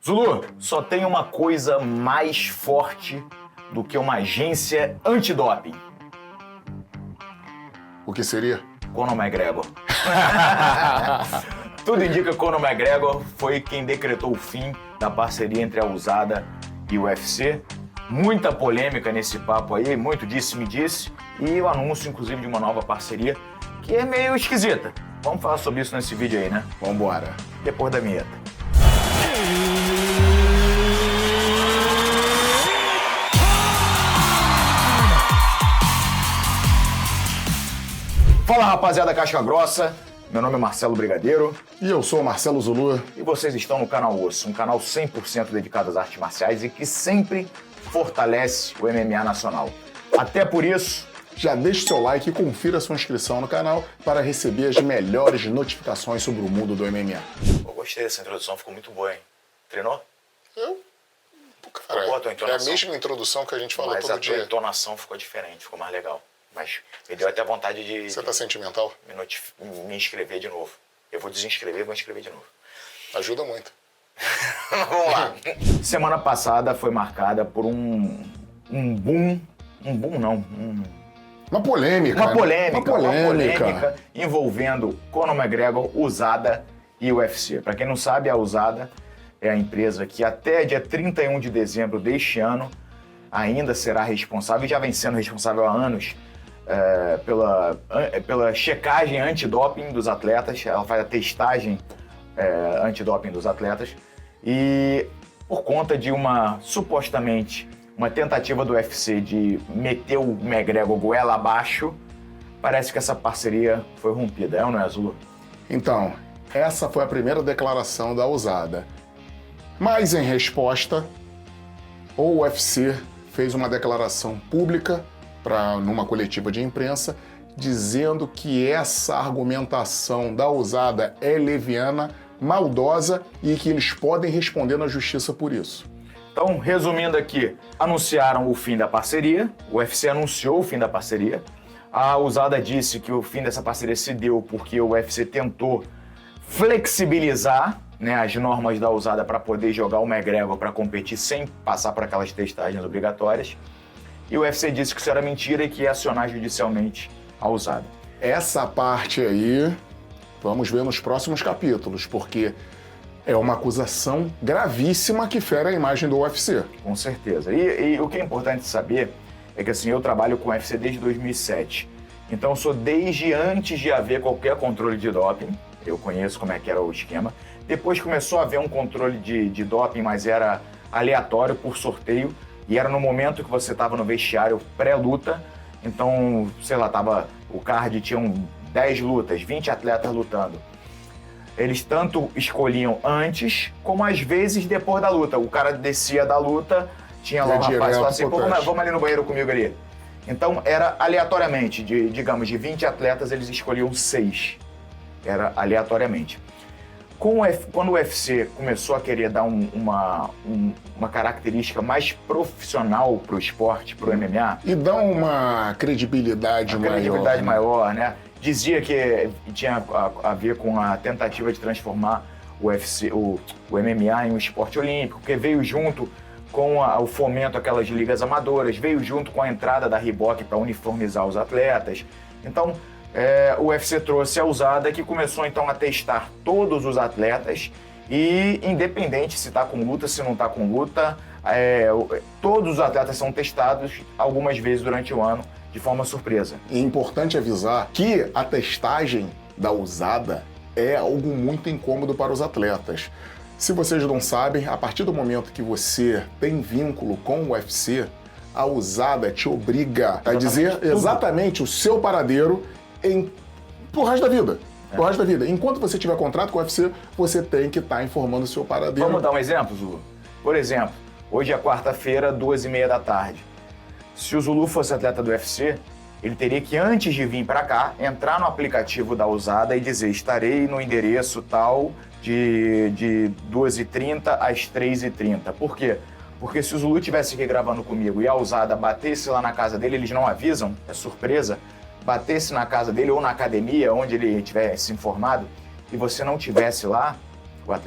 Zulu, só tem uma coisa mais forte do que uma agência antidoping. O que seria? Conor McGregor. Tudo indica que Conor McGregor foi quem decretou o fim da parceria entre a USADA e o UFC. Muita polêmica nesse papo aí, muito disse-me disse, e o anúncio, inclusive, de uma nova parceria que é meio esquisita. Vamos falar sobre isso nesse vídeo aí, né? Vambora. Depois da vinheta. Fala, rapaziada Casca Grossa. Meu nome é Marcelo Brigadeiro. E eu sou o Marcelo Zulu. E vocês estão no canal Osso, um canal 100% dedicado às artes marciais e que sempre fortalece o MMA nacional. Até por isso, já deixe seu like e confira sua inscrição no canal para receber as melhores notificações sobre o mundo do MMA. eu gostei dessa introdução, ficou muito boa, hein? Treinou? Cara, Boa a tua é a entonação. mesma introdução que a gente fala Mas todo a tua dia. entonação ficou diferente, ficou mais legal. Mas me deu até vontade de Você tá sentimental? me inscrever de novo. Eu vou desinscrever e vou inscrever de novo. Ajuda muito. Vamos lá. Semana passada foi marcada por um boom. Um boom não. Uma polêmica. Uma polêmica polêmica. envolvendo Conor McGregor, USADA e UFC. Para quem não sabe, a USADA é a empresa que até dia 31 de dezembro deste ano ainda será responsável, e já vem sendo responsável há anos, pela checagem antidoping dos atletas. Ela faz a testagem antidoping dos atletas. E por conta de supostamente, uma tentativa do UFC de meter o McGregor goela abaixo, parece que essa parceria foi rompida, é ou não é, Zulu? Então, essa foi a primeira declaração da USADA. Mas, em resposta, o UFC fez uma declaração pública numa coletiva de imprensa, dizendo que essa argumentação da USADA é leviana, maldosa e que eles podem responder na justiça por isso. Então, resumindo aqui, anunciaram o fim da parceria, o UFC anunciou o fim da parceria, a USADA disse que o fim dessa parceria se deu porque o UFC tentou flexibilizar, né, as normas da USADA para poder jogar o McGregor para competir sem passar por aquelas testagens obrigatórias. E o UFC disse que isso era mentira e que ia acionar judicialmente a USADA. Essa parte aí, vamos ver nos próximos capítulos, porque é uma acusação gravíssima que fere a imagem do UFC. Com certeza. E o que é importante saber é que assim, eu trabalho com o UFC desde 2007. Então eu sou desde antes de haver qualquer controle de doping. Eu conheço como é que era o esquema. Depois começou a haver um controle de doping, mas era aleatório, por sorteio. E era no momento que você estava no vestiário pré-luta. Então, sei lá, o card tinham 10 lutas, 20 atletas lutando. Eles tanto escolhiam antes, como às vezes depois da luta. O cara descia da luta, tinha lá um rapaz que falava assim, pô, vamos ali no banheiro comigo ali. Então, era aleatoriamente, digamos, de 20 atletas, eles escolhiam 6. Era aleatoriamente. Quando o UFC começou a querer dar uma característica mais profissional para o esporte, para o MMA... E dar uma credibilidade maior. Credibilidade maior, né? Dizia que tinha a ver com a tentativa de transformar o MMA em um esporte olímpico, porque veio junto com o fomento àquelas ligas amadoras, veio junto com a entrada da Reebok para uniformizar os atletas. Então, o UFC trouxe a USADA, que começou então a testar todos os atletas e, independente se está com luta, se não está com luta, todos os atletas são testados algumas vezes durante o ano de forma surpresa. É importante avisar que a testagem da USADA é algo muito incômodo para os atletas. Se vocês não sabem, a partir do momento que você tem vínculo com o UFC, a USADA te obriga a dizer exatamente o seu paradeiro pro resto da vida. Pro resto da vida. Enquanto você tiver contrato com o UFC, você tem que estar informando o seu paradeiro. Vamos dar um exemplo, Zulu? Por exemplo, hoje é quarta-feira, 2h30 da tarde. Se o Zulu fosse atleta do UFC, ele teria que, antes de vir para cá, entrar no aplicativo da USADA e dizer: estarei no endereço tal de 2h30 às 3h30. Por quê? Porque se o Zulu estivesse aqui gravando comigo e a USADA batesse lá na casa dele, eles não avisam, é surpresa, batesse na casa dele ou na academia, onde ele tivesse informado, e você não tivesse lá,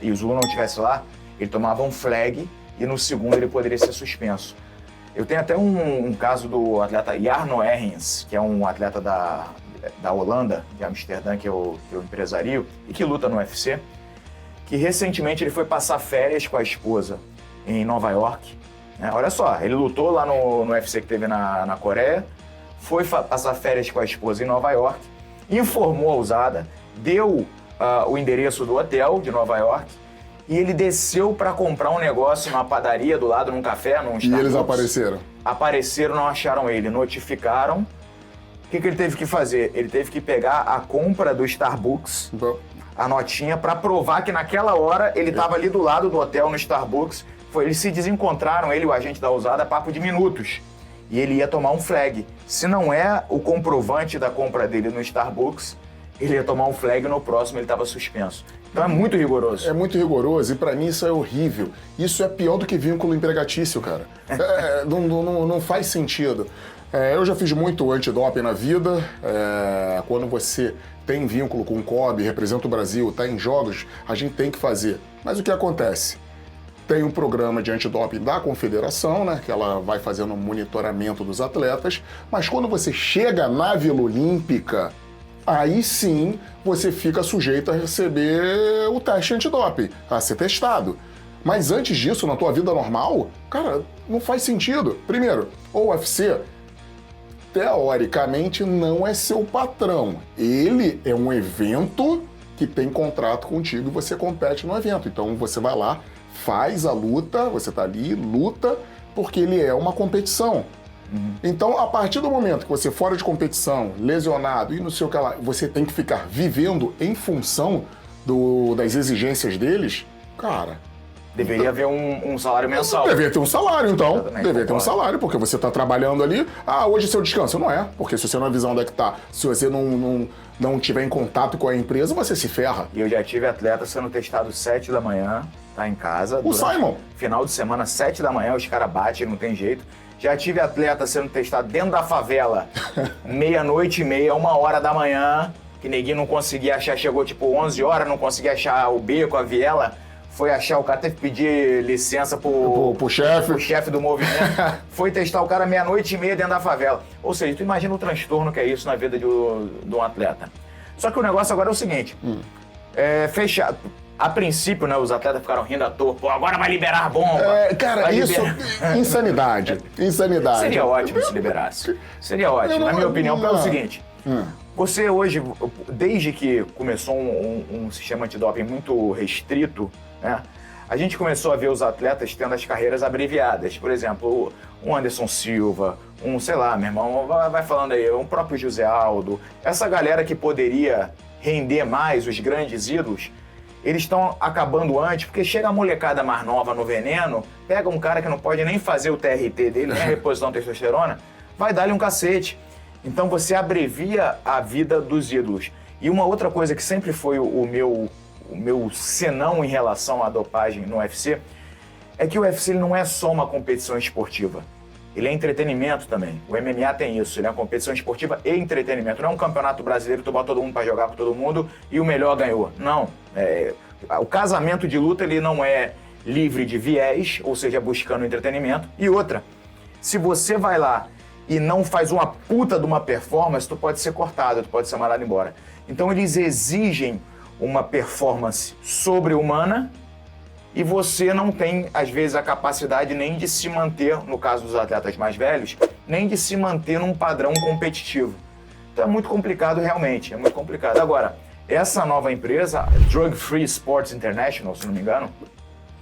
e o Zulu não estivesse lá, ele tomava um flag e no segundo ele poderia ser suspenso. Eu tenho até um caso do atleta Jarno Errens, que é um atleta da Holanda, de Amsterdã, que eu empresario, e que luta no UFC, que recentemente ele foi passar férias com a esposa em Nova York. Né? Olha só, ele lutou lá no UFC que teve na Coreia, foi passar férias com a esposa em Nova York, informou a usada, deu o endereço do hotel de Nova York, e ele desceu para comprar um negócio numa padaria do lado, num café, num Starbucks. E eles apareceram? Apareceram, não acharam ele, notificaram. O que ele teve que fazer? Ele teve que pegar a compra do Starbucks, a notinha, para provar que naquela hora ele estava ali do lado do hotel no Starbucks. Eles se desencontraram, ele e o agente da usada, papo de minutos. E ele ia tomar um flag. Se não é o comprovante da compra dele no Starbucks, ele ia tomar um flag, no próximo ele estava suspenso. Então é muito rigoroso. É muito rigoroso e pra mim isso é horrível. Isso é pior do que vínculo empregatício, cara. Não faz sentido. Eu já fiz muito antidoping na vida. Quando você tem vínculo com o COB, representa o Brasil, tá em jogos, a gente tem que fazer. Mas o que acontece? Tem um programa de antidoping da confederação, né, que ela vai fazendo um monitoramento dos atletas, mas quando você chega na Vila Olímpica, aí sim você fica sujeito a receber o teste antidoping, a ser testado. Mas antes disso, na tua vida normal, cara, não faz sentido. Primeiro, o UFC, teoricamente, não é seu patrão. Ele é um evento que tem contrato contigo e você compete no evento. Então você vai lá, faz a luta, você tá ali, luta, porque ele é uma competição. Então, a partir do momento que você fora de competição, lesionado e não sei o que lá, você tem que ficar vivendo em função das exigências deles, cara... Deveria haver um salário mensal. Deveria ter um salário, então. Deveria ter um salário, porque você tá trabalhando ali. Hoje é seu descanso. Não é, porque se você não avisar onde é que tá, se você não tiver em contato com a empresa, você se ferra. E eu já tive atleta sendo testado 7 da manhã, tá em casa. O Simon. Final de semana, 7 da manhã, os caras batem, não tem jeito. Já tive atleta sendo testado dentro da favela, meia-noite e meia, 1h da manhã, que neguinho não conseguia achar, chegou tipo 11 horas, não conseguia achar o beco, a viela, foi achar, o cara teve que pedir licença pro chefe do movimento, foi testar o cara meia-noite e meia dentro da favela. Ou seja, tu imagina o transtorno que é isso na vida de um atleta. Só que o negócio agora é o seguinte, fechado. A princípio, né, os atletas ficaram rindo à toa. Pô, agora vai liberar bomba. Cara, isso... Insanidade. Insanidade. Seria ótimo se liberasse. Seria ótimo. Na minha opinião, pelo seguinte. Você hoje, desde que começou um sistema antidoping muito restrito, né, a gente começou a ver os atletas tendo as carreiras abreviadas. Por exemplo, um Anderson Silva, sei lá, meu irmão, vai falando aí, um próprio José Aldo. Essa galera que poderia render mais, os grandes ídolos, eles estão acabando antes, porque chega a molecada mais nova no veneno, pega um cara que não pode nem fazer o TRT dele, nem a reposição de testosterona, vai dar-lhe um cacete. Então você abrevia a vida dos ídolos. E uma outra coisa que sempre foi o meu senão em relação à dopagem no UFC, é que o UFC ele não é só uma competição esportiva. Ele é entretenimento também. O MMA tem isso, ele é uma competição esportiva e entretenimento. Não é um campeonato brasileiro, tu bota todo mundo para jogar com todo mundo e o melhor ganhou. Não. O casamento de luta ele não é livre de viés, ou seja, buscando entretenimento. E outra, se você vai lá e não faz uma puta de uma performance, tu pode ser cortado, tu pode ser mandado embora. Então eles exigem uma performance sobre-humana e você não tem, às vezes, a capacidade nem de se manter, no caso dos atletas mais velhos, nem de se manter num padrão competitivo. Então é muito complicado realmente, é muito complicado. Agora, essa nova empresa, Drug Free Sports International, se não me engano...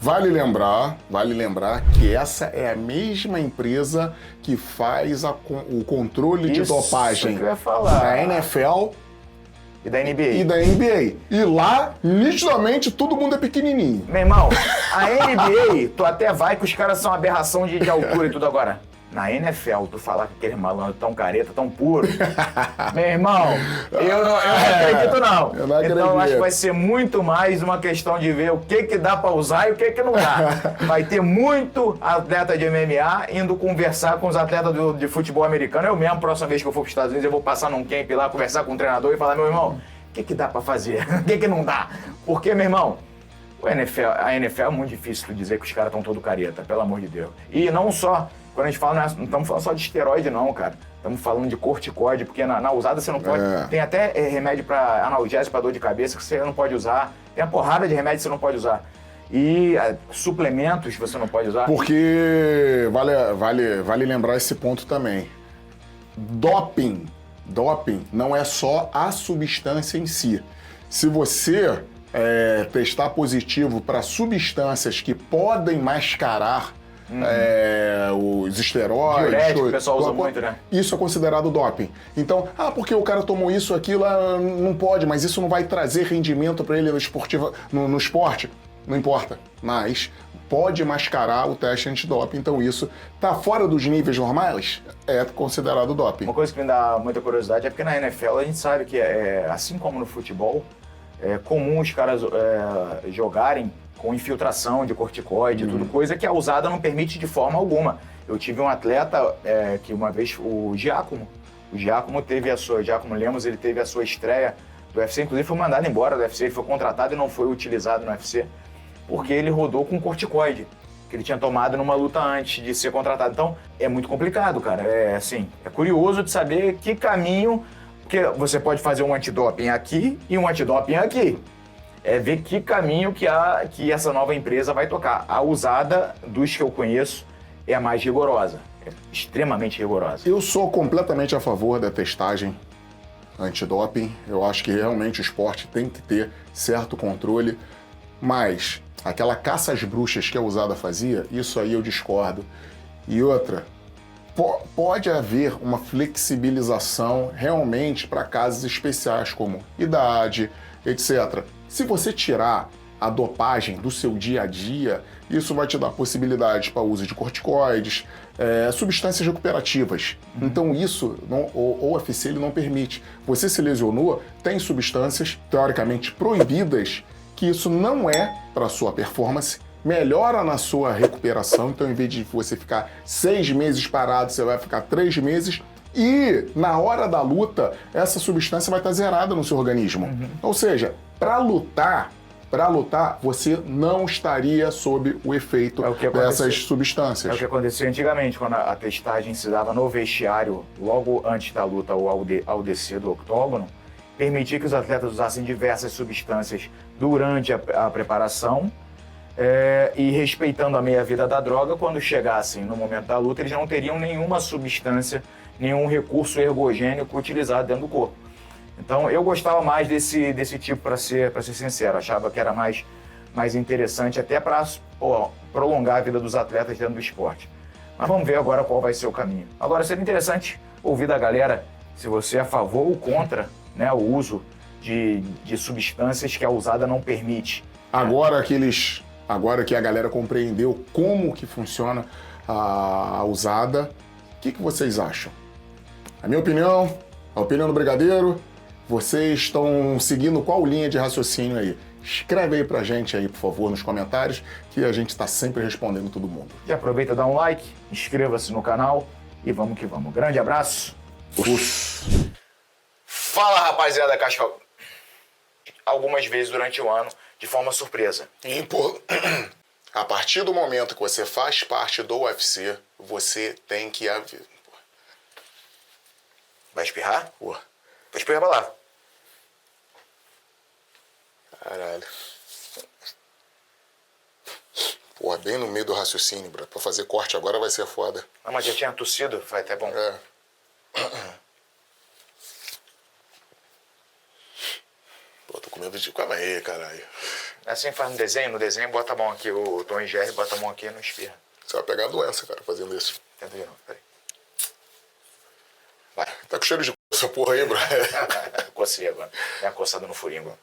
Vale lembrar que essa é a mesma empresa que faz o controle de dopagem que eu ia falar. da NFL e da NBA. E lá, nitidamente, todo mundo é pequenininho. Meu irmão, a NBA, tu até vai que os caras são aberração de altura e tudo agora. Na NFL, tu falar que aquele malandro tão careta, tão puro. Meu irmão, eu não acredito não. Eu não acredito. Então eu acho que vai ser muito mais uma questão de ver o que dá pra usar e o que não dá. Vai ter muito atleta de MMA indo conversar com os atletas de futebol americano. Eu mesmo, próxima vez que eu for pros Estados Unidos, eu vou passar num camp lá, conversar com o treinador e falar, meu irmão, o que dá pra fazer? O que não dá? Porque, meu irmão, A NFL é muito difícil tu dizer que os caras estão todo careta, pelo amor de Deus. E não só, quando a gente fala, não estamos falando só de esteroide não, cara. Estamos falando de corticoide, porque na usada você não pode... Tem até remédio para analgésico, para dor de cabeça, que você não pode usar. Tem uma porrada de remédios que você não pode usar. E suplementos você não pode usar. Porque vale lembrar esse ponto também. Doping não é só a substância em si. Se você testar positivo para substâncias que podem mascarar os esteroides... Diurético, o pessoal usa muito, né? Isso é considerado doping. Então, porque o cara tomou isso, aquilo, não pode, mas isso não vai trazer rendimento para ele no esporte. Não importa, mas pode mascarar o teste antidoping, então isso tá fora dos níveis normais, é considerado doping. Uma coisa que me dá muita curiosidade é porque na NFL a gente sabe que, assim como no futebol, é comum os caras jogarem com infiltração de corticoide, tudo coisa que a usada não permite de forma alguma. Eu tive um atleta que uma vez, o Giacomo Lemos, ele teve a sua estreia do UFC, inclusive foi mandado embora do UFC, ele foi contratado e não foi utilizado no UFC, porque ele rodou com corticoide, que ele tinha tomado numa luta antes de ser contratado. Então, é muito complicado, cara. É curioso de saber que caminho, porque você pode fazer um antidoping aqui e um antidoping aqui. É ver que caminho que essa nova empresa vai tocar. A usada, dos que eu conheço, é a mais rigorosa. É extremamente rigorosa. Eu sou completamente a favor da testagem antidoping. Eu acho que realmente o esporte tem que ter certo controle, mas aquela caça às bruxas que a usada fazia, isso aí eu discordo. E outra, pode haver uma flexibilização realmente para casos especiais, como idade, etc. Se você tirar a dopagem do seu dia a dia, isso vai te dar possibilidades para o uso de corticoides, substâncias recuperativas. Então isso, o UFC ele não permite. Você se lesionou, tem substâncias teoricamente proibidas, que isso não é para sua performance, melhora na sua recuperação, então em vez de você ficar 6 meses parado, você vai ficar 3 meses, e na hora da luta, essa substância vai estar zerada no seu organismo. Ou seja, para lutar, você não estaria sob o efeito dessas substâncias. É o que acontecia antigamente, quando a testagem se dava no vestiário, logo antes da luta ou ao descer do octógono, permitia que os atletas usassem diversas substâncias durante a preparação e respeitando a meia-vida da droga, quando chegassem no momento da luta, eles não teriam nenhuma substância, nenhum recurso ergogênico utilizado dentro do corpo. Então, eu gostava mais desse tipo, para ser sincero. Achava que era mais interessante, até para prolongar a vida dos atletas dentro do esporte. Mas vamos ver agora qual vai ser o caminho. Agora, seria interessante ouvir da galera se você é a favor ou contra, né, o uso de substâncias que a usada não permite. Agora que a galera compreendeu como que funciona a usada, o que vocês acham? A minha opinião, a opinião do Brigadeiro, vocês estão seguindo qual linha de raciocínio aí? Escreve aí pra gente aí, por favor, nos comentários, que a gente está sempre respondendo todo mundo. E aproveita, dá um like, inscreva-se no canal e vamos que vamos. Grande abraço. Fala, rapaziada, Casca. Algumas vezes durante o ano, de forma surpresa. A partir do momento que você faz parte do UFC, você tem que... Vai espirrar? Vai espirrar pra lá. Caralho. Porra, bem no meio do raciocínio, bro. Pra fazer corte agora vai ser foda. Não, mas já tinha tossido, vai até bom. Pô, tô com medo de... Calma aí, caralho. Assim faz no desenho bota a mão aqui, o Tom e Jerry bota a mão aqui e não espirra. Você vai pegar a doença, cara, fazendo isso. Tenta de novo, peraí. Vai. Tá com cheiro de essa porra aí, bro. Cocei agora. Dei uma coçada no furinho agora.